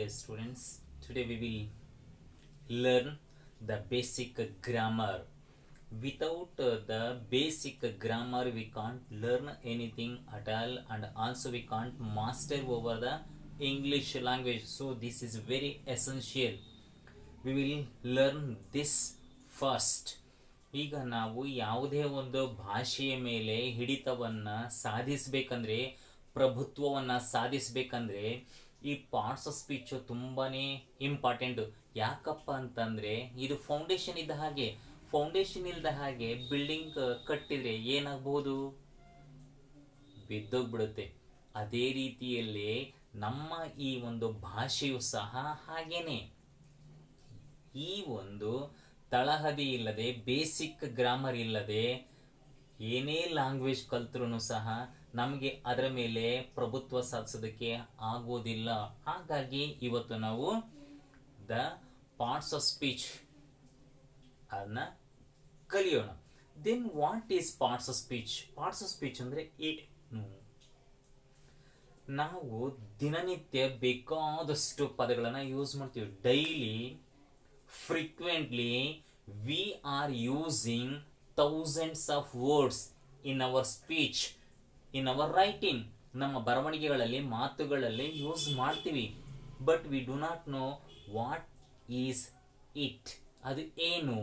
Dear students, today we will learn the basic grammar. Without the basic grammar, we can't learn anything at all, and also we can't master over the English language. So, this is very essential. We will learn this first. ಈಗ ನಾವು ಯಾವುದೇ ಒಂದು ಭಾಷೆಯ ಮೇಲೆ ಹಿಡಿತವನ್ನು ಸಾಧಿಸಬೇಕಂದ್ರೆ, ಪ್ರಭುತ್ವವನ್ನು ಸಾಧಿಸಬೇಕಂದ್ರೆ ಈ parts of speech ತುಂಬಾನೇ important. ಯಾಕಪ್ಪ ಅಂತಂದ್ರೆ ಇದು ಫೌಂಡೇಶನ್ ಇದ್ದ ಹಾಗೆ. ಫೌಂಡೇಶನ್ ಇಲ್ಲದ ಹಾಗೆ ಬಿಲ್ಡಿಂಗ್ ಕಟ್ಟಿದ್ರೆ ಏನಾಗಬಹುದು? ಬಿದ್ದೋಗ್ಬಿಡುತ್ತೆ. ಅದೇ ರೀತಿಯಲ್ಲಿ ನಮ್ಮ ಈ ಒಂದು ಭಾಷೆಯು ಸಹ ಹಾಗೇನೆ. ಈ ಒಂದು ತಳಹದಿ ಇಲ್ಲದೆ, ಬೇಸಿಕ್ ಗ್ರಾಮರ್ ಇಲ್ಲದೆ ಏನೇ ಲ್ಯಾಂಗ್ವೇಜ್ ಕಲ್ತ್ರೂ ಸಹ ನಮಗೆ ಅದರ ಮೇಲೆ ಪ್ರಭುತ್ವ ಸಾಧಿಸೋದಕ್ಕೆ ಆಗೋದಿಲ್ಲ. ಹಾಗಾಗಿ ಇವತ್ತು ನಾವು ದ ಪಾರ್ಟ್ಸ್ ಆಫ್ ಸ್ಪೀಚ್ ಅದನ್ನ ಕಲಿಯೋಣ. Then what is parts of speech? Parts of speech ಅಂದ್ರೆ ಏನು? ನಾವು ದಿನನಿತ್ಯ ಬೇಕಾದಷ್ಟು ಪದಗಳನ್ನು ಯೂಸ್ ಮಾಡ್ತೀವಿ. Daily frequently we are using thousands of words in our speech, in our writing. ನಮ್ಮ ಬರವಣಿಗೆಗಳಲ್ಲಿ, ಮಾತುಗಳಲ್ಲಿ ಯೂಸ್ ಮಾಡ್ತೀವಿ. But we do not know what is it. ಅದು ಏನು?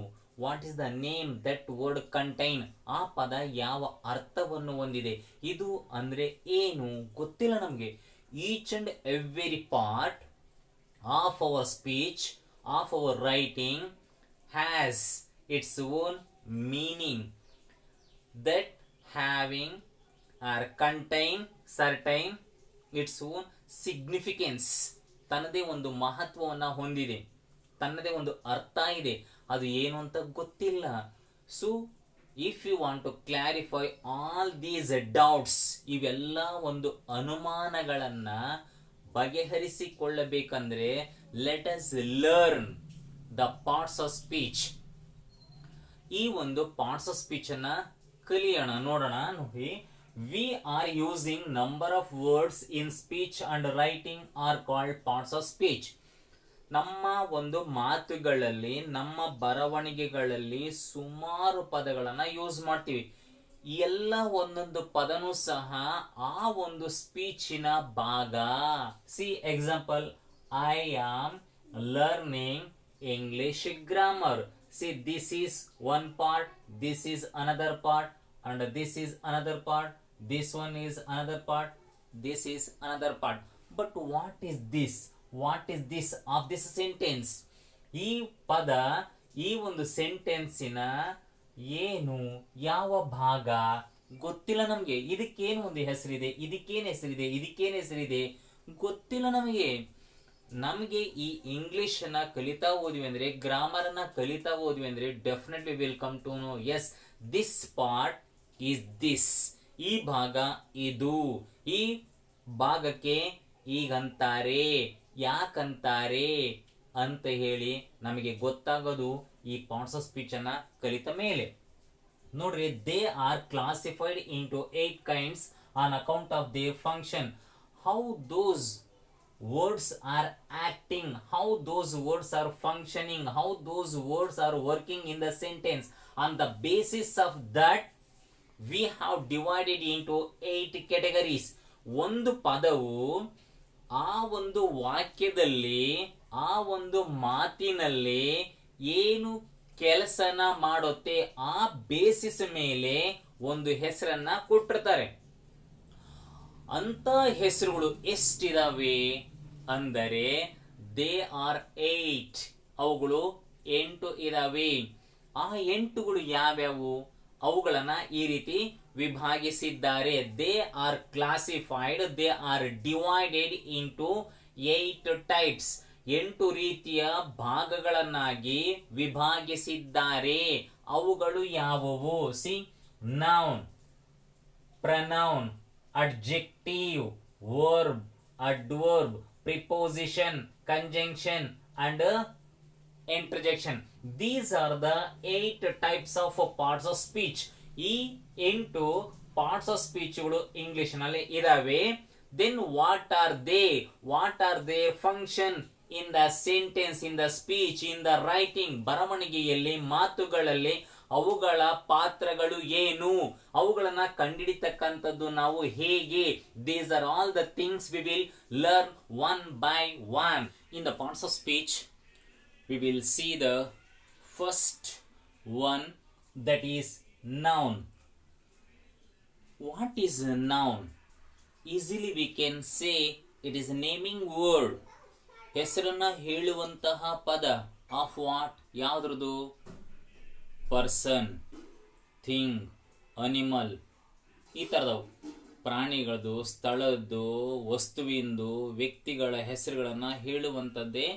What is the name that word contain? ಆ ಪದ ಯಾವ ಅರ್ಥವನ್ನು ಹೊಂದಿದೆ? ಇದು ಅಂದ್ರೆ ಏನು ಗೊತ್ತಿಲ್ಲ ನಮಗೆ. Each and every part of our speech, of our writing has its own meaning, that having or contain certain its own significance. ತನ್ನದೇ ಒಂದು ಮಹತ್ವವನ್ನು ಹೊಂದಿದೆ, ತನ್ನದೇ ಒಂದು ಅರ್ಥ ಇದೆ. ಅದು ಏನು ಅಂತ ಗೊತ್ತಿಲ್ಲ. So if you want to clarify all these doubts, ಇವೆಲ್ಲ ಒಂದು ಅನುಮಾನಗಳನ್ನ ಬಗೆಹರಿಸಿಕೊಳ್ಳಬೇಕಂದ್ರೆ let us learn the parts of speech. ಈ ಒಂದು ಪಾರ್ಟ್ಸ್ ಆಫ್ ಸ್ಪೀಚ್ ಅನ್ನ ಕಲಿಯೋಣ, ನೋಡೋಣ. ನೋಡಿ, we are using number of words in speech and writing are called parts of speech. ನಮ್ಮ ಒಂದು ಮಾತುಗಳಲ್ಲಿ, ನಮ್ಮ ಬರವಣಿಗೆಗಳಲ್ಲಿ ಸುಮಾರು ಪದಗಳನ್ನ ಯೂಸ್ ಮಾಡ್ತೀವಿ. ಎಲ್ಲ ಒಂದೊಂದು ಪದನೂ ಸಹ ಆ ಒಂದು ಸ್ಪೀಚಿನ ಭಾಗ. C example, I am learning English grammar. See this is one part, this is another part, and this is another part, this one is another part, this is another part. But what is this? What is this of this sentence? ಈ ಪದ, ಈ ಒಂದು ಸೆಂಟೆನ್ಸಿನ ಏನು, ಯಾವ ಭಾಗ ಗೊತ್ತಿಲ್ಲ ನಮಗೆ. ಇದಕ್ಕೇನು ಒಂದು ಹೆಸರಿದೆ, ಇದಕ್ಕೇನು ಹೆಸರಿದೆ, ಇದಕ್ಕೇನು ಹೆಸರಿದೆ ಗೊತ್ತಿಲ್ಲ ನಮಗೆ. ನಮಗೆ ಈ ಇಂಗ್ಲಿಷ್ ನ ಕಲಿತಾ ಹೋದ್ವಿ ಅಂದ್ರೆ, ಗ್ರಾಮರ್ ನ ಕಲಿತಾ ಹೋದ್ವಿ ಅಂದ್ರೆ definitely will come to know, yes this part is this. ಈ ಭಾಗ ಇದು, ಈ ಭಾಗಕ್ಕೆ ಈಗಂತಾರೆ, ಯಾಕಂತಾರೆ ಅಂತ ಹೇಳಿ ನಮಗೆ ಗೊತ್ತಾಗೋದು ಈ ಪಾರ್ಟ್ಸ್ ಆಫ್ ಸ್ಪೀಚ್ ಅನ್ನ ಕಲಿತ ಮೇಲೆ. ನೋಡ್ರಿ, they are classified into 8 kinds on account of their function. How those words are acting, how those words are functioning, how those words are working in the sentence. On the basis of that we have divided into 8 categories. ಒಂದು ಪದವು ಆ ಒಂದು ವಾಕ್ಯದಲ್ಲಿ, ಆ ಒಂದು ಮಾತಿನಲ್ಲಿ ಏನು ಕೆಲಸನ ಮಾಡುತ್ತೆ ಆ ಬೇಸಿಸ್ ಮೇಲೆ ಒಂದು ಹೆಸರನ್ನ ಕೊಟ್ಟಿರ್ತಾರೆ. ಅಂತ ಹೆಸರುಗಳು ಎಷ್ಟಿದಾವೆ ಅಂದರೆ ದೇ ಆರ್ 8. ಅವುಗಳು 8 ಇದಾವೆ. ಆ 8ಗಳು ಯಾವ್ಯಾವು? ಅವುಗಳನ್ನ ಈ ರೀತಿ ವಿಭಾಗಿಸಿದ್ದಾರೆ. They are classified, they are divided into 8 types. 8 ರೀತಿಯ ಭಾಗಗಳನ್ನಾಗಿ ವಿಭಾಗಿಸಿದ್ದಾರೆ. ಅವುಗಳು ಯಾವುವು? See, noun, pronoun, adjective, verb, adverb, preposition, conjunction and interjection. These are the 8 types of parts of speech. ಈ 8 ಪಾರ್ಟ್ಸ್ ಆಫ್ ಸ್ಪೀಚ್ಗಳು ಇಂಗ್ಲಿಷ್ ನಲ್ಲಿ ಇದಾವೆ. Then what are they? What are they function in the sentence, in the speech, in the writing, ಬರವಣಿಗೆಯಲ್ಲಿ, ಮಾತುಗಳಲ್ಲಿ ಅವುಗಳ ಪಾತ್ರಗಳು ಏನು, ಅವುಗಳನ್ನ ಕಂಡಿಡಿತಕ್ಕಂಥದ್ದು ನಾವು ಹೇಗೆ. These are all the things we will learn one by one. In the parts of speech we will see the first one, that is noun. What is a noun? Easily we can say it is a naming word. ಹೆಸರನ್ನ ಹೇಳುವಂತಹ ಪದ. Of what? ಯಾವುದ್ರದ್ದು? Person, thing, animal, ಈ ಥರದವು. ಪ್ರಾಣಿಗಳದ್ದು, ಸ್ಥಳದ್ದು, ವಸ್ತುವಿಂದು, ವ್ಯಕ್ತಿಗಳ ಹೆಸರುಗಳನ್ನ ಹೇಳುವಂಥದ್ದೇ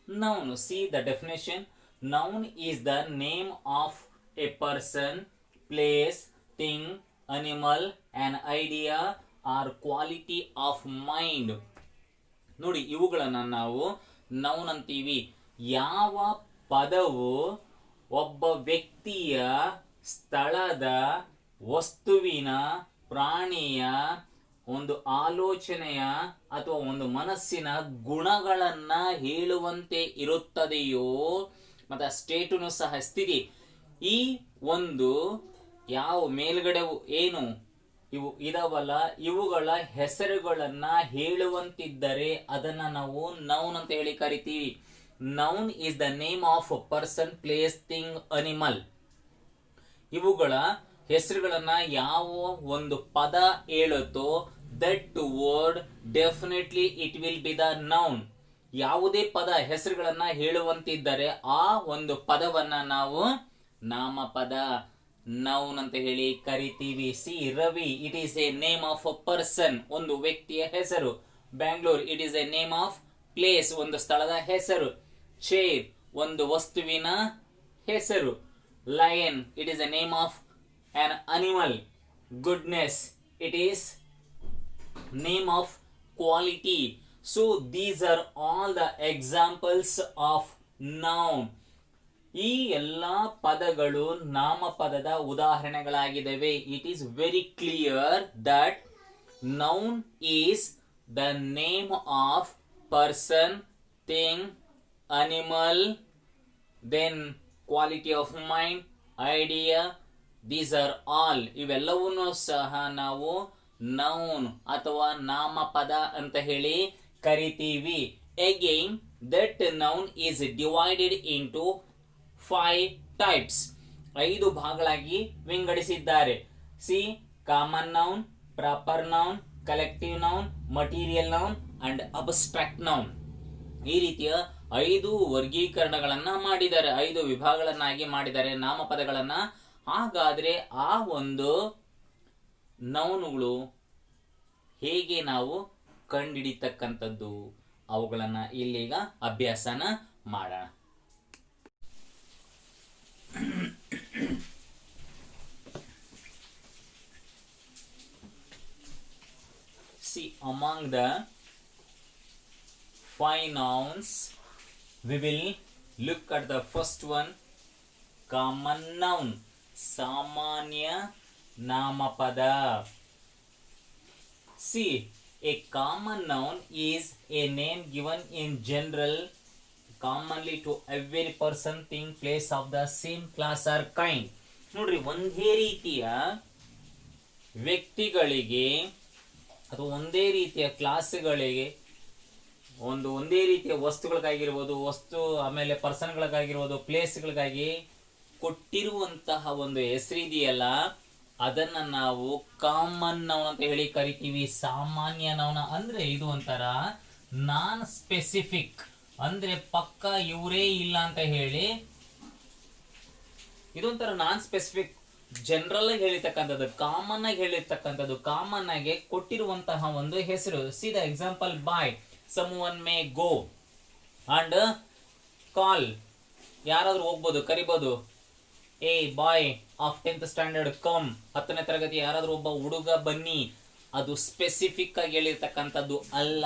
noun. See the definition. Noun is the name of a person, place, thing, animal, an idea or quality of mind. ನೋಡಿ, ಇವುಗಳನ್ನ ನಾವು noun ಅಂತೀವಿ. ಯಾವ ಪದವು ಒಬ್ಬ ವ್ಯಕ್ತಿಯ, ಸ್ಥಳದ, ವಸ್ತುವಿನ, ಪ್ರಾಣಿಯ, ಒಂದು ಆಲೋಚನೆಯ ಅಥವಾ ಒಂದು ಮನಸ್ಸಿನ ಗುಣಗಳನ್ನ ಹೇಳುವಂತೆ ಇರುತ್ತದೆಯೋ, ಮತ್ತೆ ಸ್ಟೇಟುನು ಸಹ ಸ್ಥಿತಿ, ಈ ಒಂದು ಯಾವ ಮೇಲ್ಗಡೆ ಏನು ಇವು ಇದಾವಲ್ಲ, ಇವುಗಳ ಹೆಸರುಗಳನ್ನ ಹೇಳುವಂತಿದ್ದರೆ ಅದನ್ನ ನಾವು ನೌನ್ ಅಂತ ಹೇಳಿ ಕರಿತೀವಿ. Noun is the name of person, place, thing, animal. ಇವುಗಳ ಹೆಸರುಗಳನ್ನ ಯಾವ ಒಂದು ಪದ ಹೇಳುತ್ತೋ that word definitely it will be the noun. ಯಾವುದೇ ಪದ ಹೆಸರುಗಳನ್ನ ಹೇಳುವಂತಿದ್ದರೆ ಆ ಒಂದು ಪದವನ್ನ ನಾವು ನಾಮಪದ, ನೌನ್ ಅಂತ ಹೇಳಿ ಕರಿತೀವಿ. C, Ravi, it is A name of a person, ಒಂದು ವ್ಯಕ್ತಿಯ ಹೆಸರು. Bangalore, it is A name of place, ಒಂದು ಸ್ಥಳದ ಹೆಸರು. ಚೇರ್, ಒಂದು ವಸ್ತುವಿನ ಹೆಸರು. Lion, it is A name of an animal. Goodness, it is name of quality. So these are all the examples of noun. ಈ ಎಲ್ಲಾ ಪದಗಳು ನಾಮಪದದ ಉದಾಹರಣೆಗಳಾಗಿದ್ದಾವೆ. It is very clear that noun is the name of person, thing, animal, then quality of mind, idea. These are all, ಇವೆಲ್ಲವನ್ನೂ ಸಹ ನಾವು noun ಅಥವಾ ನಾಮಪದ ಅಂತ ಹೇಳಿ ಕರಿತೀವಿ. Again that noun is divided into 5 types. 5 ಭಾಗಗಳಾಗಿ ವಿಂಗಡಿಸಿದ್ದಾರೆ. See, common noun, proper noun, collective noun, material noun and abstract noun. ಈ ರೀತಿಯ 5 ವರ್ಗೀಕರಣಗಳನ್ನ ಮಾಡಿದ್ದಾರೆ, 5 ವಿಭಾಗಗಳನ್ನಾಗಿ ಮಾಡಿದ್ದಾರೆ ನಾಮಪದಗಳನ್ನ. ಹಾಗಾದ್ರೆ ಆ ಒಂದು ನೌನುಗಳು ಹೇಗೆ ನಾವು ಕಂಡಿಡಿತಕ್ಕಂಥದ್ದು, ಅವುಗಳನ್ನ ಇಲ್ಲಿಗ ಅಭ್ಯಾಸನ ಮಾಡೋಣ. See, among the 5 nouns, we will look at the first one, common noun. ಸಾಮಾನ್ಯ ನಾಮಪದ. See, a common noun is a name given in general commonly to every person, thing, place of the same class or kind. ನೋಡ್ರಿ, ಒಂದೇ ರೀತಿಯ ವ್ಯಕ್ತಿಗಳಿಗೆ ಅಥವಾ ಒಂದೇ ರೀತಿಯ ಕ್ಲಾಸ್ಗಳಿಗೆ, ಒಂದೇ ರೀತಿಯ ವಸ್ತುಗಳಿಗಾಗಿರ್ಬೋದು, ಆಮೇಲೆ ಪರ್ಸನ್ಗಳಿಗಾಗಿರ್ಬೋದು, ಪ್ಲೇಸ್ಗಳಿಗಾಗಿ ಕೊಟ್ಟಿರುವಂತಹ ಒಂದು ಹೆಸರಿದೆಯಲ್ಲ, ಅದನ್ನ ನಾವು ಕಾಮನ್ ನೌನ್ ಅಂತ ಹೇಳಿ ಕರಿತೀವಿ. ಸಾಮಾನ್ಯ ನೌನ ಅಂದ್ರೆ ಇದು ಒಂಥರ ನಾನ್ ಸ್ಪೆಸಿಫಿಕ್, ಅಂದ್ರೆ ಪಕ್ಕ ಇವರೇ ಇಲ್ಲ ಅಂತ ಹೇಳಿ, ಇದೊಂಥರ ನಾನ್ ಸ್ಪೆಸಿಫಿಕ್, ಜನರಲ್ ಆಗಿ ಹೇಳಿರ್ತಕ್ಕಂಥದ್ದು, ಕಾಮನ್ ಆಗಿ ಹೇಳಿರ್ತಕ್ಕಂಥದ್ದು, ಕಾಮನ್ ಆಗಿ ಕೊಟ್ಟಿರುವಂತಹ ಒಂದು ಹೆಸರು. See the example, boy, someone may go and call, ಯಾರಾದ್ರೂ ಹೋಗ್ಬೋದು, ಕರಿಬೋದು. A boy of 10th standard come, 10ನೇ ತರಗತಿ ಯಾರಾದ್ರೂ ಒಬ್ಬ ಹುಡುಗ ಬನ್ನಿ. ಅದು ಸ್ಪೆಸಿಫಿಕ್ ಆಗಿ ಹೇಳಿರ್ತಕ್ಕಂಥದ್ದು ಅಲ್ಲ,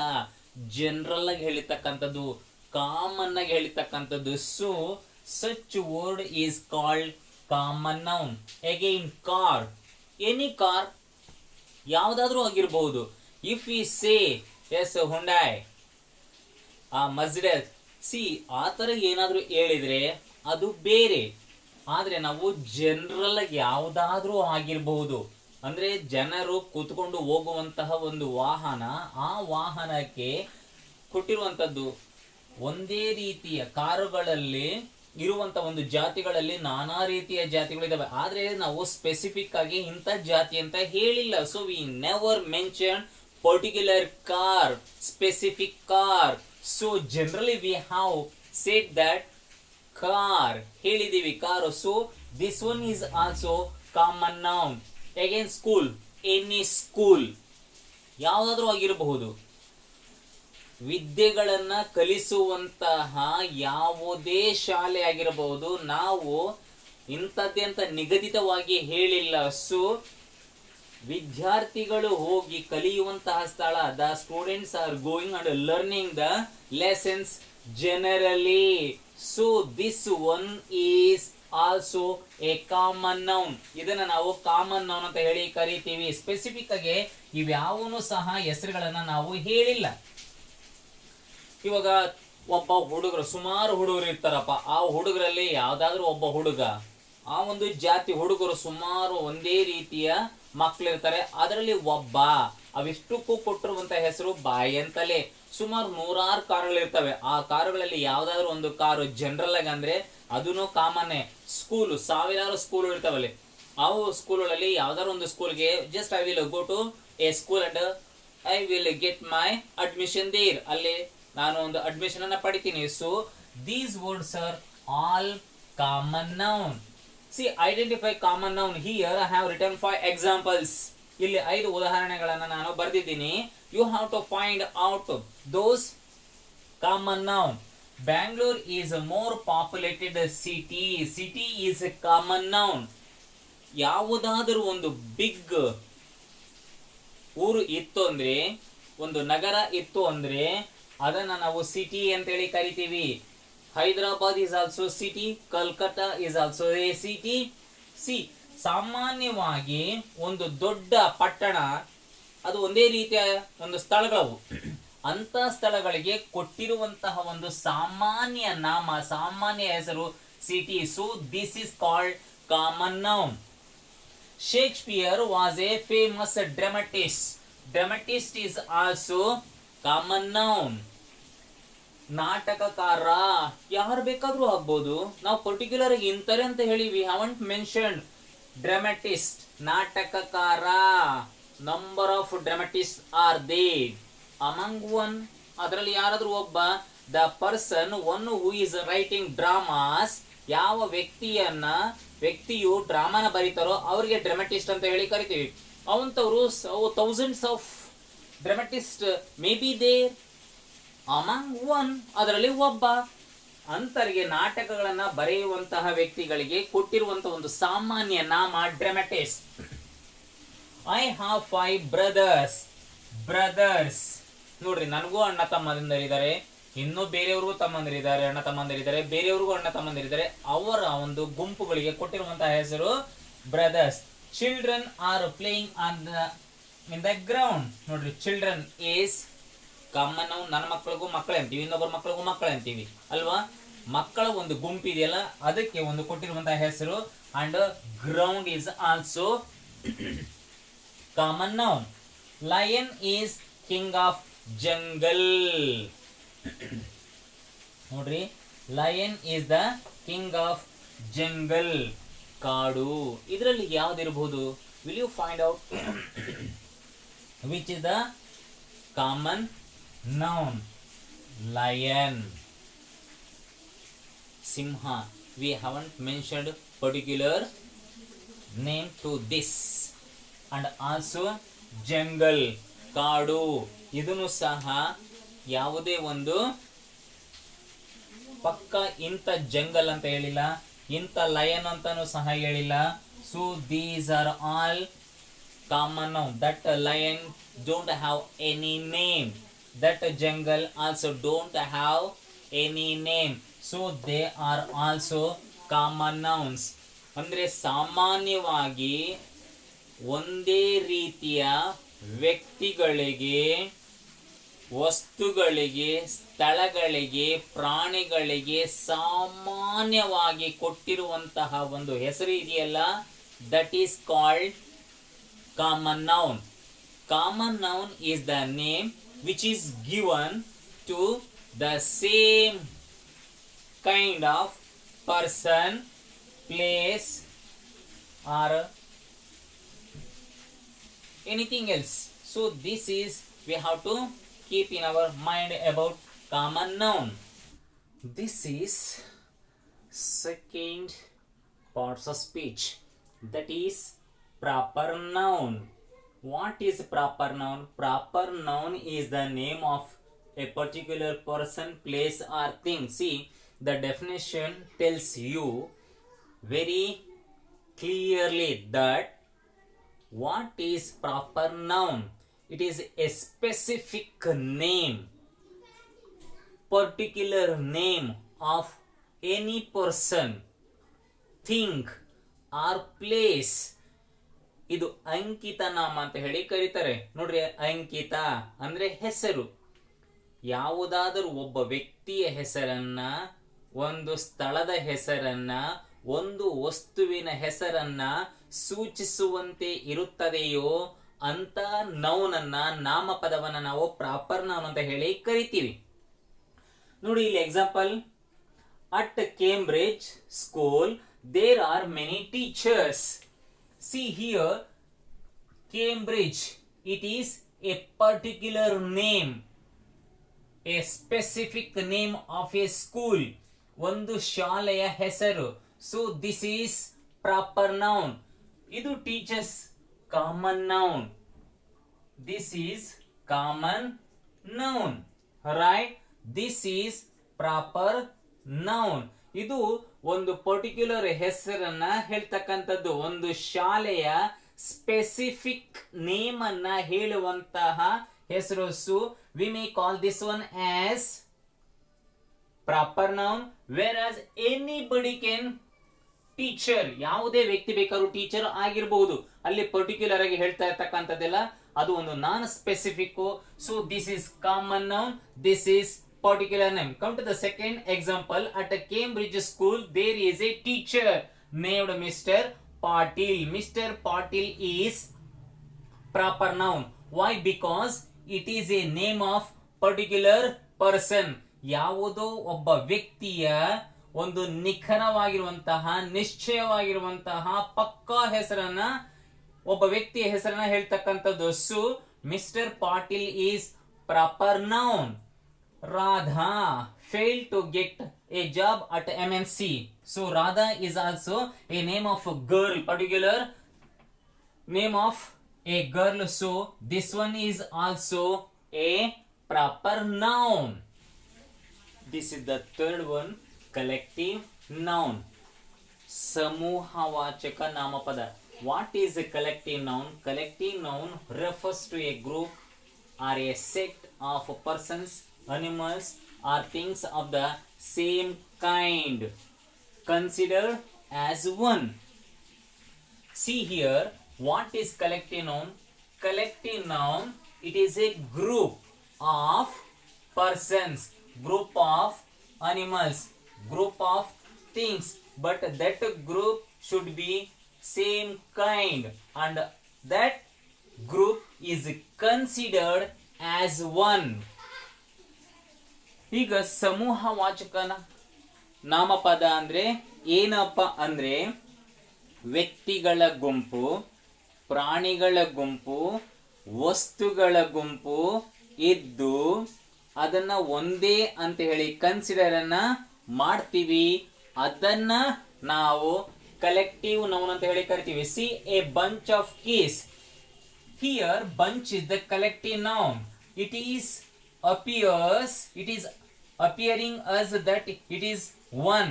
ಜನರಲ್ ಆಗಿ ಹೇಳಿರ್ತಕ್ಕಂಥದ್ದು, ಕಾಮನ್ ಆಗಿ ಹೇಳಿರ್ತಕ್ಕಂಥದ್ದು. So such word is called common noun. Again car, any car, ಯಾವುದಾದ್ರೂ ಆಗಿರಬಹುದು. If we say as Hyundai, ಆ ಮಸ್ಡ್ ಸಿ ಆ ತರ ಏನಾದ್ರೂ ಹೇಳಿದ್ರೆ ಅದು ಬೇರೆ. ಆದ್ರೆ ನಾವು ಜನರಲ್ ಯಾವ್ದಾದ್ರೂ ಆಗಿರಬಹುದು, ಅಂದ್ರೆ ಜನರು ಕೂತ್ಕೊಂಡು ಹೋಗುವಂತಹ ಒಂದು ವಾಹನ, ಆ ವಾಹನಕ್ಕೆ ಕೊಟ್ಟಿರುವಂತದ್ದು ಒಂದೇ ರೀತಿಯ ಕಾರುಗಳಲ್ಲಿ ಇರುವಂತ ಒಂದು ಜಾತಿಗಳಲ್ಲಿ ನಾನಾ ರೀತಿಯ ಜಾತಿಗಳಿದಾವೆ. ಆದ್ರೆ ನಾವು ಸ್ಪೆಸಿಫಿಕ್ ಆಗಿ ಇಂಥ ಜಾತಿ ಅಂತ ಹೇಳಿಲ್ಲ. So we never mention particular car, specific car. So generally we have said that car, ಹೇಳಿದೀವಿ car. So this one is also common noun. Again school, any school ಯಾವುದಾದ್ರೂ ಆಗಿರಬಹುದು. ವಿದ್ಯೆಗಳನ್ನ ಕಲಿಸುವಂತಹ ಯಾವುದೇ ಶಾಲೆ ಆಗಿರಬಹುದು. ನಾವು ಇಂಥದ್ದೇ ಅಂತ ನಿಗದಿತವಾಗಿ ಹೇಳಿಲ್ಲ. ಸೊ ವಿದ್ಯಾರ್ಥಿಗಳು ಹೋಗಿ ಕಲಿಯುವಂತಹ ಸ್ಥಳ, the students are going and learning the lessons generally. So this one is also A common noun. ಇದನ್ನ ನಾವು ಕಾಮನ್ ನೌನ್ ಅಂತ ಹೇಳಿ ಕರಿತೀವಿ. ಸ್ಪೆಸಿಫಿಕ್ ಆಗಿ ಇವ್ಯಾವನು ಸಹ ಹೆಸರುಗಳನ್ನ ನಾವು ಹೇಳಿಲ್ಲ. ಇವಾಗ ಒಬ್ಬ ಹುಡುಗರು, ಸುಮಾರು ಹುಡುಗರು ಇರ್ತಾರಪ್ಪ. ಆ ಹುಡುಗರಲ್ಲಿ ಯಾವ್ದಾದ್ರು ಒಬ್ಬ ಹುಡುಗ, ಆ ಒಂದು ಜಾತಿ ಹುಡುಗರು ಸುಮಾರು ಒಂದೇ ರೀತಿಯ ಮಕ್ಕಳಿರ್ತಾರೆ. ಅದರಲ್ಲಿ ಒಬ್ಬ, ಅವಿಷ್ಟಕ್ಕೂ ಕೊಟ್ಟಿರುವಂತ ಹೆಸರು ಬಾಯಿ ಅಂತಲೇ. ಸುಮಾರು 100 ಕಾರುಗಳಿರ್ತವೆ. ಆ ಕಾರುಗಳಲ್ಲಿ ಯಾವ್ದಾದ್ರು ಒಂದು ಕಾರು ಜನರಲ್ ಆಗಿ ಅಂದ್ರೆ ಅದನ್ನು ಕಾಮನ್ನೇ. ಸ್ಕೂಲು, ಸಾವಿರಾರು ಸ್ಕೂಲ್ ಇರ್ತಾವಲ್ಲಿ. ಆ ಸ್ಕೂಲ್ಗಳಲ್ಲಿ ಯಾವ್ದಾದ್ರು ಒಂದು ಸ್ಕೂಲ್ಗೆ just I will go to a school and I will get my admission there. ಅಲ್ಲಿ ನಾನು ಒಂದು ಅಡ್ಮಿಷನ್ ಅನ್ನ ಪಡಿತೀನಿ. So these words are all common noun. See identify common noun. Here I have written 5 examples. ಇಲ್ಲಿ 5 ಉದಾಹರಣೆಗಳನ್ನ ನಾನು ಬರೆದಿದ್ದೀನಿ. You have to find out those common noun. Bangalore is a more populated city. City is a common noun. ಯಾವುದಾದರೂ ಒಂದು big ಊರು ಇತ್ತು ಅಂದ್ರೆ, ಒಂದು ನಗರ ಇತ್ತು ಅಂದ್ರೆ ಅದನ್ನ ನಾವು ಸಿಟಿ ಅಂತೇಳಿ ಕರಿತೀವಿ. Hyderabad is also city, Calcutta is also A city. C ಸಾಮಾನ್ಯವಾಗಿ ಒಂದು ದೊಡ್ಡ ಪಟ್ಟಣ ಅದು ಒಂದೇ ರೀತಿಯ ಒಂದು ಸ್ಥಳಗಳವು. ಅಂತ ಸ್ಥಳಗಳಿಗೆ ಕೊಟ್ಟಿರುವಂತಹ ಒಂದು ಸಾಮಾನ್ಯ ನಾಮ, ಸಾಮಾನ್ಯ ಹೆಸರು city. So this is called common noun. Shakespeare was a famous dramatist. Dramatist is also common noun. ನಾಟಕಕಾರ ಯಾರು ಬೇಕಾದ್ರೂ ಆಗ್ಬೋದು. ನಾವು ಪರ್ಟಿಕ್ಯುಲರ್ ಆಗಿ ಇಂತಾರೆ ಅಂತ ಹೇಳಿ ವಿ ಹ್ಯಾವಂಟ್ ಮೆನ್ಷನ್ಡ್ ಡ್ರಾಮಾಟಿಸ್ಟ್. ನಾಟಕಕಾರ. Number of dramatist are they. Among one, ಅದರಲ್ಲಿ ಯಾರಾದ್ರೂ ಒಬ್ಬ, the person one who is writing dramas. ಯಾವ ವ್ಯಕ್ತಿಯು ಡ್ರಾಮಾನ ಬರೀತಾರೋ ಅವರಿಗೆ ಡ್ರಾಮಾಟಿಸ್ಟ್ ಅಂತ ಹೇಳಿ ಕರಿತೀವಿ. ಅವಂತವರು thousands of dramatist may be there. Among one, ಅದರಲ್ಲಿ ಒಬ್ಬ. ಅಂತರಿಗೆ ನಾಟಕಗಳನ್ನ ಬರೆಯುವಂತಹ ವ್ಯಕ್ತಿಗಳಿಗೆ ಕೊಟ್ಟಿರುವಂತಹ ಒಂದು ಸಾಮಾನ್ಯ ನಾಮ dramatist. I have 5 brothers. Brothers ನೋಡ್ರಿ, ನನಗೂ ಅಣ್ಣ ತಮ್ಮಂದಿರಿದ್ದಾರೆ, ಇನ್ನು ಬೇರೆಯವ್ರಿಗೂ ತಮ್ಮಂದಿರಿದ್ದಾರೆ, ಅಣ್ಣ ತಮ್ಮಂದಿರಿದ್ದಾರೆ, ಬೇರೆಯವ್ರಿಗೂ ಅಣ್ಣ ತಮ್ಮಂದಿರಿದ್ದಾರೆ. ಅವರ ಒಂದು ಗುಂಪುಗಳಿಗೆ ಕೊಟ್ಟಿರುವಂತಹ ಹೆಸರು brothers. Children are playing on in the ground. ನೋಡ್ರಿ, ಚಿಲ್ಡ್ರನ್ ಈಸ್ ಕಾಮನ್ ನೌನ್. ನನ್ನ ಮಕ್ಕಳಿಗೂ ಮಕ್ಕಳೇ ಅಂತೀವಿ, ಇನ್ನೊಬ್ಬರ ಮಕ್ಕಳಿಗೂ ಮಕ್ಕಳೇ ಅಂತೀವಿ ಅಲ್ವಾ. ಮಕ್ಕಳ ಒಂದು ಗುಂಪು ಇದೆಯಲ್ಲ, ಅದಕ್ಕೆ ಒಂದು ಕೊಟ್ಟಿರುವಂತಹ ಹೆಸರು. And ground is also common noun. Lion is king of jungle. ನೋಡ್ರಿ, lion is the king of jungle, ಕಾಡು. ಇದರಲ್ಲಿ ಯಾವ್ದಿರಬಹುದು? Will you find out which is the common noun? Lion. ಸಿಂಹ. We haven't mentioned particular name to this. And also jungle, ಕಾಡು. ಇದನ್ನು ಸಹ ಯಾವುದೇ ಒಂದು ಪಕ್ಕ ಇಂಥ ಜಂಗಲ್ ಅಂತ ಹೇಳಿಲ್ಲ, ಇಂಥ ಲಯನ್ ಅಂತಾನು ಸಹ ಹೇಳಿಲ್ಲ. So these are all common noun. That lion don't have any name. That jungle also don't have any name. So they are also common nouns. ಅಂದ್ರೆ ಸಾಮಾನ್ಯವಾಗಿ ಒಂದೇ ರೀತಿಯ ವ್ಯಕ್ತಿಗಳಿಗೆ ವಸ್ತುಗಳಿಗೆ, ಸ್ಥಳಗಳಿಗೆ, ಪ್ರಾಣಿಗಳಿಗೆ ಸಾಮಾನ್ಯವಾಗಿ ಕೊಟ್ಟಿರುವಂತಹ ಒಂದು ಹೆಸರು ಇದೆಯಲ್ಲ, that is called common noun. Common noun is the name which is given to the same kind of person, place or anything else. So this is we have to keep in our mind about common noun. This is second parts of speech, that is proper noun. What is proper noun? Proper noun is the name of a particular person, place or thing. See, the definition tells you very clearly that what is proper noun. It is a specific name, particular name of any person, thing or place. ಇದು ಅಂಕಿತ ನಾಮ ಅಂತ ಹೇಳಿ ಕರೀತಾರೆ. ನೋಡ್ರಿ, ಅಂಕಿತ ಅಂದ್ರೆ ಹೆಸರು. ಯಾವುದಾದರೂ ಒಬ್ಬ ವ್ಯಕ್ತಿಯ ಹೆಸರನ್ನ, ಒಂದು ಸ್ಥಳದ ಹೆಸರನ್ನ, ಒಂದು ವಸ್ತುವಿನ ಹೆಸರನ್ನ ಸೂಚಿಸುವಂತೆ ಇರುತ್ತದೆಯೋ ಅಂತ ನೌನನ್ನ, ನಾಮಪದವನ್ನ ನಾವು ಪ್ರಾಪರ್ ನೌನ್ ಅಂತ ಹೇಳಿ ಕರಿತೀವಿ. ನೋಡಿ ಇಲ್ಲಿ example, at Cambridge school there are many teachers. See here, Cambridge, it is a particular name, a specific name of a school, ಒಂದು ಶಾಲೆಯ ಹೆಸರು. So this is proper noun. ಇದು teachers common noun. This is common noun, right? This is proper noun. ಇದು ಒಂದು particular ಹೆಸರನ್ನ ಹೇಳ್ತಕ್ಕಂಥದ್ದು, ಒಂದು ಶಾಲೆಯ ಸ್ಪೆಸಿಫಿಕ್ ನೇಮ್ ಅನ್ನ ಹೇಳುವಂತಹ ಹೆಸರು. So we may call this one as proper noun. Wear as anybody can teacher, ಯಾವುದೇ ವ್ಯಕ್ತಿ ಬೇಕಾದ್ರೂ ಟೀಚರ್ ಆಗಿರಬಹುದು. ಅಲ್ಲಿ ಪರ್ಟಿಕ್ಯುಲರ್ ಆಗಿ ಹೇಳ್ತಾ ಇರ್ತಕ್ಕಂಥದ್ದೆಲ್ಲ ಅದು ಒಂದು non specific. So this is common noun, this is particular name. Come to the second example. At a Cambridge school there is a teacher named Mr. Patil. Mr. Patil is proper noun. Why? Because it is a name of particular person. ಯಾವುದೋ ಒಬ್ಬ ವ್ಯಕ್ತಿಯ ಒಂದು ನಿಖರವಾಗಿರುವಂತಹ, ನಿಶ್ಚಯವಾಗಿರುವಂತಹ ಪಕ್ಕಾ ಹೆಸರನ್ನ, ಒಬ್ಬ ವ್ಯಕ್ತಿಯ ಹೆಸರನ್ನ ಹೇಳ್ತಕ್ಕಂಥದ್ದು. So mister Patil is proper noun. Radha failed to get a job at MNC. So Radha is also a name of a girl, particular name of a girl. So this one is also a proper noun. This is the third one, collective noun. ಸಮೂಹವಾಚಕ ನಾಮಪದ. What is a collective noun? Collective noun refers to a group or a set of persons, animals or things of the same kind considered as one. See here, what is collective noun? Collective noun, it is a group of persons, group of animals, group of things, but that group should be same kind and that group is considered as one. ಈಗ ಸಮೂಹವಾಚಕ ನಾಮಪದ ಅಂದ್ರೆ ಏನಪ್ಪ ಅಂದ್ರೆ ವ್ಯಕ್ತಿಗಳ ಗುಂಪು, ಪ್ರಾಣಿಗಳ ಗುಂಪು, ವಸ್ತುಗಳ ಗುಂಪು ಇದ್ದು ಅದನ್ನ ಒಂದೇ ಅಂತ ಹೇಳಿ ಕನ್ಸಿಡರ್ ಅನ್ನ ಮಾಡ್ತೀವಿ. ಅದನ್ನ ನಾವು ಕಲೆಕ್ಟಿವ್ ನೌನ್ ಅಂತ ಹೇಳಿ ಕರಿತೀವಿ. C A bunch of keys. Here bunch is the collective noun. It is appearing as that it is one.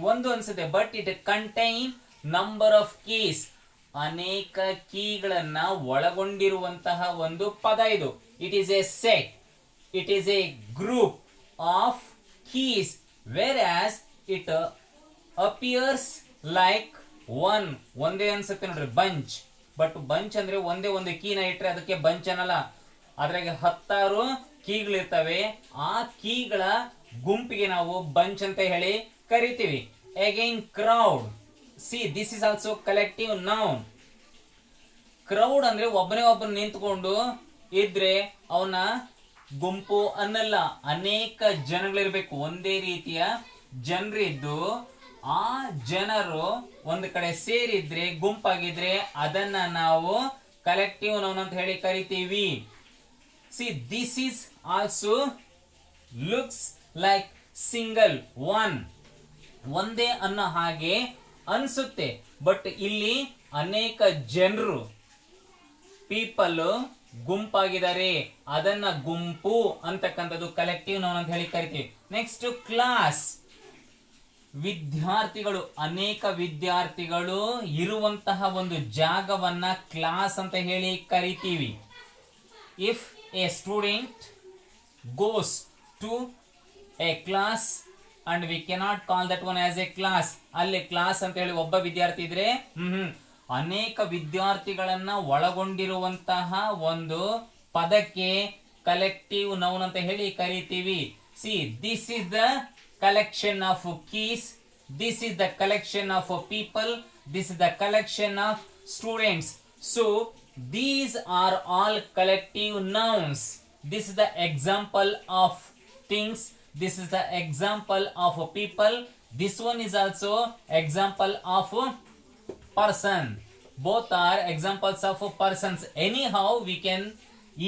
ಒಂದು ಅನ್ಸುತ್ತೆ, but it contain number of keys. ಅನೇಕ ಕೀಗಳನ್ನ ಒಳಗೊಂಡಿರುವಂತಹ ಒಂದು ಪದ ಇದು. It is A set, it is A group of keys, wear as it appears like one. ಒಂದೇ ಅನ್ಸುತ್ತೆ ನೋಡ್ರಿ bunch, but bunch ಅಂದ್ರೆ ಒಂದೇ ಒಂದು ಕೀನ ಇಟ್ರೆ ಅದಕ್ಕೆ ಬಂಚ್ ಅನ್ನಲ್ಲ. ಅದ್ರಾಗೆ 10 ಕೀಗಳಿರ್ತವೆ, ಆ ಕೀಗಳ ಗುಂಪಿಗೆ ನಾವು ಬಂಚ್ ಅಂತ ಹೇಳಿ ಕರಿತೀವಿ. Again crowd, see this is also collective noun. Crowd ಅಂದ್ರೆ ಒಬ್ಬನೇ ಒಬ್ಬನು ನಿಂತ್ಕೊಂಡು ಇದ್ರೆ ಅವನ ಗುಂಪು ಅನ್ನಲ್ಲ, ಅನೇಕ ಜನಗಳಿರ್ಬೇಕು, ಒಂದೇ ರೀತಿಯ ಜನರಿದ್ದು ಆ ಜನರು ಒಂದು ಕಡೆ ಸೇರಿದ್ರೆ ಗುಂಪಾಗಿದ್ರೆ ಅದನ್ನ ನಾವು ಕಲೆಕ್ಟಿವ್ ನೌನ್ ಅಂತ ಹೇಳಿ ಕರಿತೀವಿ. See this is also looks like single one, ಒಂದೇ ಅನ್ನೋ ಹಾಗೆ ಅನ್ಸುತ್ತೆ, ಬಟ್ ಇಲ್ಲಿ ಅನೇಕ ಜನರು ಪೀಪಲ್ ಗುಂಪಾಗಿದ್ದಾರೆ, ಅದನ್ನ ಗುಂಪು ಅಂತಕ್ಕಂಥದ್ದು ಕಲೆಕ್ಟಿವ್ ನೌನ್ ಅಂತ ಹೇಳಿ ಕರಿತೀವಿ. ನೆಕ್ಸ್ಟ್ ಕ್ಲಾಸ್, ವಿದ್ಯಾರ್ಥಿಗಳು, ಅನೇಕ ವಿದ್ಯಾರ್ಥಿಗಳು ಇರುವಂತಹ ಒಂದು ಜಾಗವನ್ನ ಕ್ಲಾಸ್ ಅಂತ ಹೇಳಿ ಕರಿತೀವಿ. If a student goes to a class and we cannot call that one as a class, ಅಲ್ಲಿ ಕ್ಲಾಸ್ ಅಂತ ಹೇಳಿ ಒಬ್ಬ ವಿದ್ಯಾರ್ಥಿ ಇದ್ರೆ ಅನೇಕ ವಿದ್ಯಾರ್ಥಿಗಳನ್ನ ಒಳಗೊಂಡಿರುವಂತಹ ಒಂದು ಪದಕ್ಕೆ ಕಲೆಕ್ಟಿವ್ ನೌನ್ ಅಂತ ಹೇಳಿ ಕರಿತೀವಿ. See this is the collection of keys, this is the collection of people, this is the collection of students. So these are all collective nouns. This is the example of things, this is the example of people, this one is also example of person. Both are examples of persons. Anyhow we can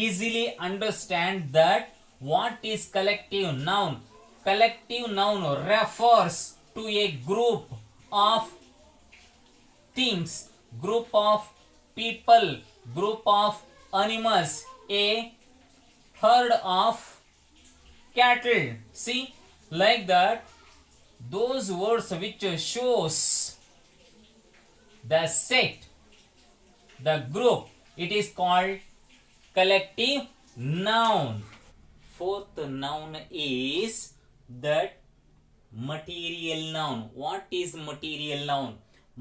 easily understand that what is collective noun. Collective noun refers to a group of things, group of people, group of animals, a herd of cattle. See, like that, those words which shows the set, the group, it is called collective noun. Fourth noun is that material noun. What is material noun?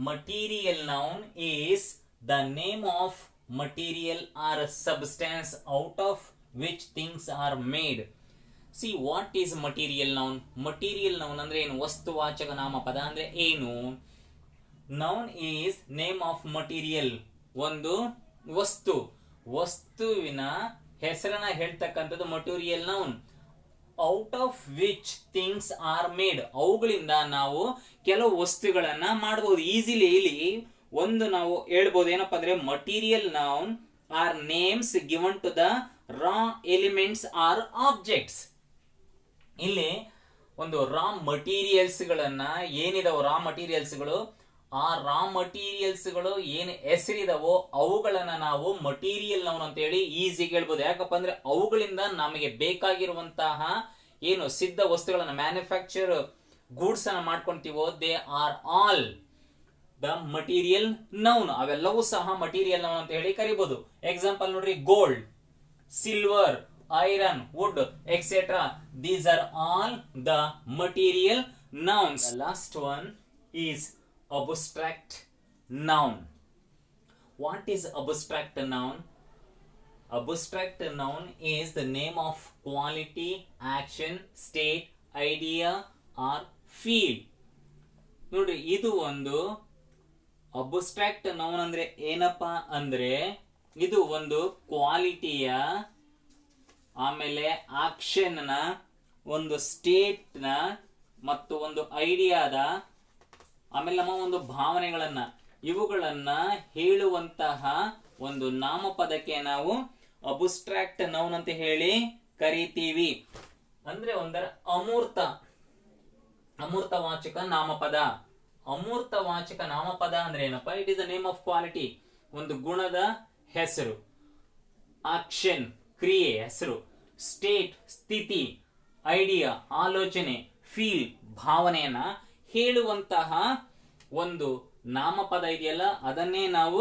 Material noun is the name of material or substance out of which things are made. See, what is material noun? Material noun ಅಂದ್ರೆ ಏನು? ವಸ್ತುವಾಚಕ ನಾಮಪದ ಅಂದ್ರೆ ಏನು? Noun is name of material. ಒಂದು ವಸ್ತು, ವಸ್ತುವಿನ ಹೆಸರನ್ನ ಹೇಳ್ತಕ್ಕಂಥದ್ದು material noun. Out of which things are made, ಅವುಗಳಿಂದ ನಾವು ಕೆಲವು ವಸ್ತುಗಳನ್ನ ಮಾಡಬಹುದು ಈಸಿಲಿ. ಇಲ್ಲಿ ಒಂದು ನಾವು ಹೇಳ್ಬೋದು ಏನಪ್ಪಾ ಅಂದ್ರೆ material noun are names given to the raw elements or objects. ಇಲ್ಲಿ ಒಂದು ರಾ ಮಟೀರಿಯಲ್ಸ್ ಗಳನ್ನ ಏನಿದಾವ ರಾ ಮಟೀರಿಯಲ್ಸ್ಗಳು, ಆ ರಾ ಮಟೀರಿಯಲ್ಸ್ಗಳು ಏನು ಹೆಸರಿದಾವೋ ಅವುಗಳನ್ನ ನಾವು ಮಟೀರಿಯಲ್ ನೌನ್ ಅಂತ ಹೇಳಿ ಈಸಿಗೆ ಹೇಳ್ಬೋದು. ಯಾಕಪ್ಪ ಅಂದ್ರೆ ಅವುಗಳಿಂದ ನಮಗೆ ಬೇಕಾಗಿರುವಂತಹ ಏನು ಸಿದ್ಧ ವಸ್ತುಗಳನ್ನ ಮ್ಯಾನುಫ್ಯಾಕ್ಚರ್ ಗೂಡ್ಸ್ ಅನ್ನ ಮಾಡ್ಕೊಂತೀವೋ they are all the material noun. ಅವೆಲ್ಲವೂ ಸಹ ಮಟೀರಿಯಲ್ ನೌನ್ ಅಂತ ಹೇಳಿ ಕರಿಬಹುದು. ಎಕ್ಸಾಂಪಲ್ ನೋಡ್ರಿ, gold, silver, iron, wood etcetera, these are all the material nouns. Last one is abstract noun. What is abstract noun? Abstract noun is the name of quality, action, state, idea or feel. ನೋಡಿ, ಇದು ಒಂದು abstract noun ಅಂದ್ರೆ ಏನಪ್ಪಾ ಅಂದ್ರೆ ಇದು ಒಂದು ಕ್ವಾಲಿಟಿಯ, ಆಮೇಲೆ action ನ, ಒಂದು ಸ್ಟೇಟ್ ನ ಮತ್ತು ಒಂದು ಐಡಿಯಾದ, ಆಮೇಲೆ ನಮ್ಮ ಒಂದು ಭಾವನೆಗಳನ್ನ, ಇವುಗಳನ್ನ ಹೇಳುವಂತಹ ಒಂದು ನಾಮಪದಕ್ಕೆ ನಾವು ಅಬ್ಸ್ಟ್ರಾಕ್ಟ್ ನೌನ್ ಅಂತ ಹೇಳಿ ಕರಿತೀವಿ. ಅಂದ್ರೆ ಒಂದರ ಅಮೂರ್ತವಾಚಕ ನಾಮಪದ. ಅಮೂರ್ತವಾಚಕ ನಾಮಪದ ಅಂದ್ರೆ ಏನಪ್ಪಾ? It is the name of quality, ಒಂದು ಗುಣದ ಹೆಸರು. ಆಕ್ಷನ್ ಕ್ರಿಯೆ ಹೆಸರು, ಸ್ಟೇಟ್ ಸ್ಥಿತಿ, ಐಡಿಯಾ ಆಲೋಚನೆ, ಫೀಲ್ ಭಾವನೆಯನ್ನ ಹೇಳುವಂತಹ ಒಂದು ನಾಮಪದ ಇದೆಯಲ್ಲ ಅದನ್ನೇ ನಾವು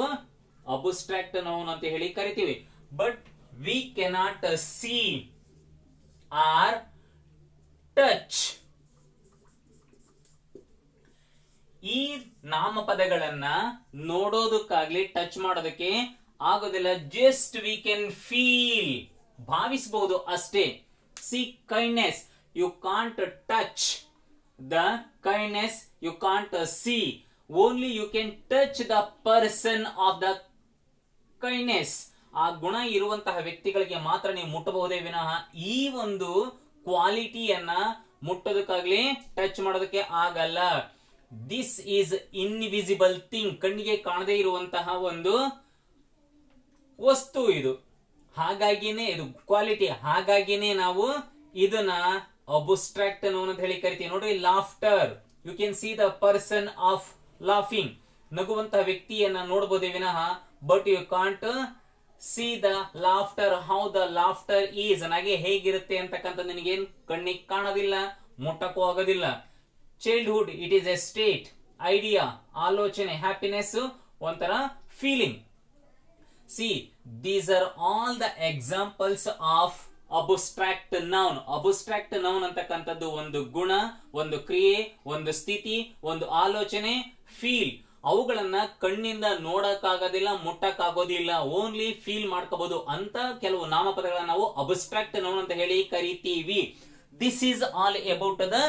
ಅಬ್ಸ್ಟ್ರಾಕ್ಟ್ ನೌನ್ ಅಂತ ಹೇಳಿ ಕರಿತೀವಿ. But we cannot see or touch ಈ ನಾಮಪದಗಳನ್ನ ನೋಡೋದಕ್ಕಾಗ್ಲಿ ಟಚ್ ಮಾಡೋದಕ್ಕೆ ಆಗೋದಿಲ್ಲ. ಜಸ್ಟ್ ವಿ ಕ್ಯಾನ್ ಫೀಲ್ ಭಾವಿಸಬಹುದು ಅಷ್ಟೇ. See kindness you can't touch the kindness, you can't see, only you can touch the person of the kindness. ಆ ಗುಣ ಇರುವಂತಹ ವ್ಯಕ್ತಿಗಳಿಗೆ ಮಾತ್ರ ನೀವು ಮುಟ್ಟಬಹುದೇ ವಿನಃ ಈ ಒಂದು ಕ್ವಾಲಿಟಿಯನ್ನ ಮುಟ್ಟೋದಕ್ಕಾಗ್ಲಿ ಟಚ್ ಮಾಡೋದಕ್ಕೆ ಆಗಲ್ಲ. ದಿಸ್ ಈಸ್ ಇನ್ವಿಸಿಬಲ್ ಥಿಂಗ್, ಕಣ್ಣಿಗೆ ಕಾಣದೇ ಇರುವಂತಹ ಒಂದು ವಸ್ತು ಇದು. ಹಾಗಾಗಿನೇ ಇದು ಕ್ವಾಲಿಟಿ, ಹಾಗಾಗಿನೇ ನಾವು ಇದನ್ನ ಅಬ್ಸ್ಟ್ರಾಕ್ಟ್ ನೋನ್ ಅಂತ ಹೇಳಿ ಕರಿತೀವಿ. ನೋಡ್ರಿ, laughter, you can see the person of laughing, ನಗುವಂತಹ ವ್ಯಕ್ತಿಯನ್ನ ನೋಡಬಹುದೇ ವಿನಃ but you can't see the laughter, how the laughter is, ನಗೆ ಹೇಗಿರುತ್ತೆ ಅಂತಕ್ಕಂಥ ನಿನಗೇನ್ ಕಣ್ಣಿಗೆ ಕಾಣೋದಿಲ್ಲ, ಮುಟ್ಟಕ್ಕೂ ಆಗೋದಿಲ್ಲ. Childhood, it is a state, idea, ಆಲೋಚನೆ, ಹ್ಯಾಪಿನೆಸ್ ಒಂಥರ feeling. See these are all the examples of abstract noun. Abstract noun ಅಂತಕ್ಕಂಥದ್ದು ಒಂದು ಗುಣ, ಒಂದು ಕ್ರಿಯೆ, ಒಂದು ಸ್ಥಿತಿ, ಒಂದು ಆಲೋಚನೆ, ಫೀಲ್. ಅವುಗಳನ್ನ ಕಣ್ಣಿಂದ ನೋಡಕ್ಕಾಗೋದಿಲ್ಲ, ಮುಟ್ಟಕ್ಕಾಗೋದಿಲ್ಲ, ಓನ್ಲಿ ಫೀಲ್ ಮಾಡ್ಕೋಬಹುದು ಅಂತ ಕೆಲವು ನಾಮಪದಗಳನ್ನ ನಾವು ಅಬ್ಸ್ಟ್ರಾಕ್ಟ್ ನೌನ್ ಅಂತ ಹೇಳಿ ಕರಿತೀವಿ. This is all about the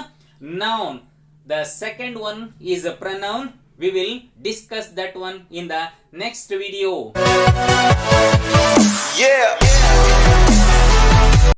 noun. The second one is a pronoun. We will discuss that one in the next video. Yeah.